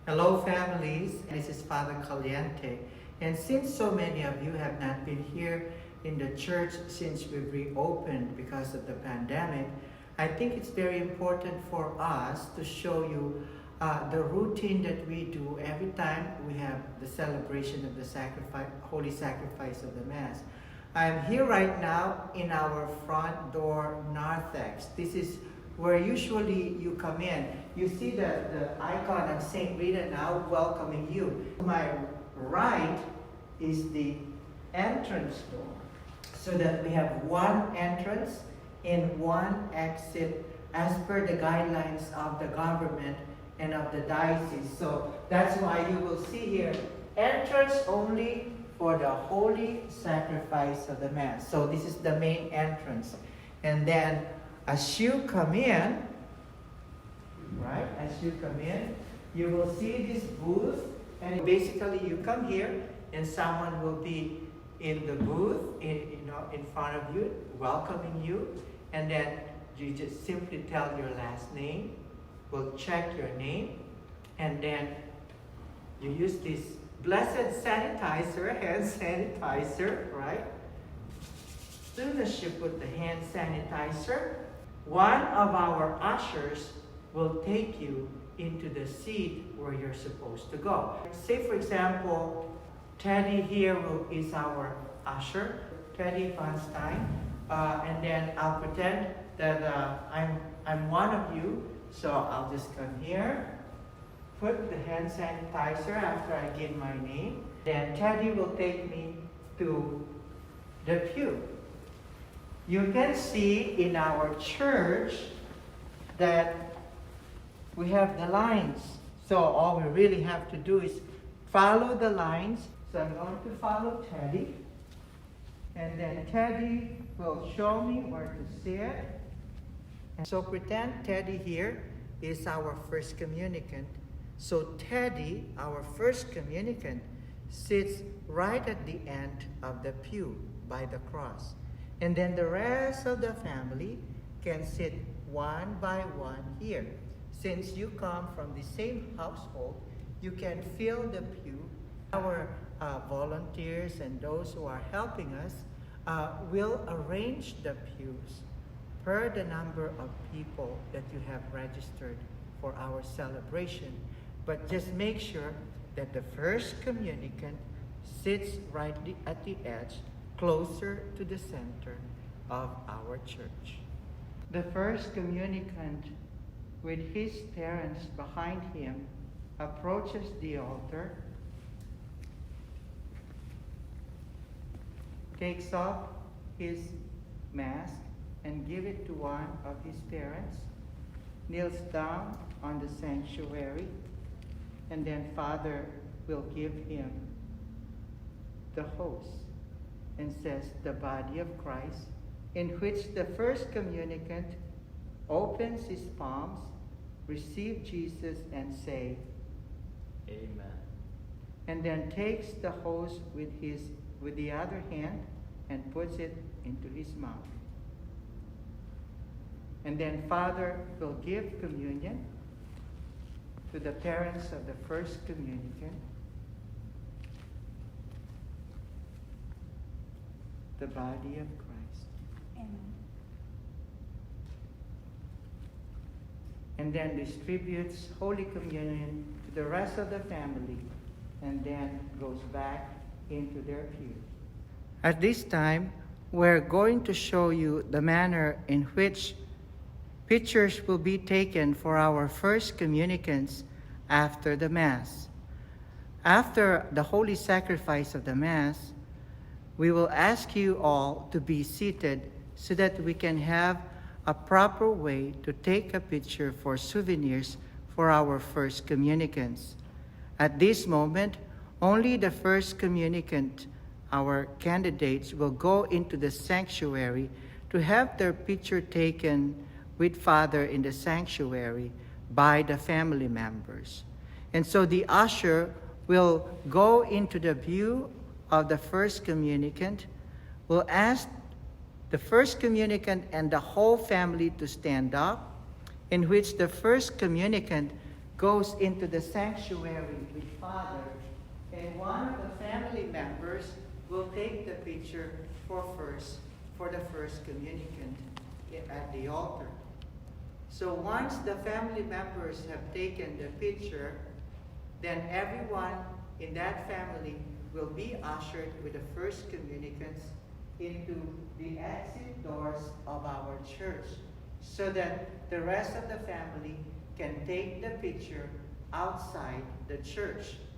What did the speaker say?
Hello, families. This is Father Caliente. And since so many of you have not been here in the church since we've reopened because of the pandemic, I think it's very important for us to show you the routine that we do every time we have the celebration of the holy sacrifice of the Mass. I'm here right now in our front door narthex. This is where usually you come in. You see the icon of St. Rita now welcoming you. To my right is the entrance door, so that we have one entrance and one exit as per the guidelines of the government and of the diocese. So that's why you will see here, entrance only for the holy sacrifice of the Mass. So this is the main entrance. And then as you come in, right, you will see this booth, and basically you come here and someone will be in the booth, in front of you, welcoming you, and then you just simply tell your last name. We'll check your name, and then you use this blessed sanitizer, hand sanitizer, right? As soon as you put the hand sanitizer, one of our ushers will take you into the seat where you're supposed to go. Say, for example, Teddy here is our usher, Teddy Feinstein, and then I'll pretend that I'm one of you, so I'll just come here, put the hand sanitizer after I give my name, then Teddy will take me to the pew. You can see in our church that we have the lines. So all we really have to do is follow the lines. So I'm going to follow Teddy. And then Teddy will show me where to sit. And so pretend Teddy here is our first communicant. So Teddy, our first communicant, sits right at the end of the pew by the cross. And then the rest of the family can sit one by one here. Since you come from the same household, you can fill the pew. Our volunteers and those who are helping us will arrange the pews per the number of people that you have registered for our celebration. But just make sure that the first communicant sits right at the edge, closer to the center of our church. The first communicant, with his parents behind him, approaches the altar, takes off his mask and gives it to one of his parents, kneels down on the sanctuary, and then Father will give him the host and says, the body of Christ, in which the first communicant opens his palms, receive Jesus and say, Amen. And then takes the host with the other hand and puts it into his mouth. And then Father will give communion to the parents of the first communicant, the body of Christ. Amen. And then distributes Holy Communion to the rest of the family, and then goes back into their pew. At this time, we're going to show you the manner in which pictures will be taken for our first communicants after the Mass. After the holy sacrifice of the Mass, we will ask you all to be seated so that we can have a proper way to take a picture for souvenirs for our first communicants. At this moment, only the first communicant, our candidates, will go into the sanctuary to have their picture taken with Father in the sanctuary by the family members. And so the usher will go into the view of the first communicant, will ask the first communicant and the whole family to stand up, in which the first communicant goes into the sanctuary with Father, and one of the family members will take the picture for the first communicant at the altar. So once the family members have taken the picture, then everyone in that family will be ushered with the first communicants into the exit doors of our church, so that the rest of the family can take the picture outside the church.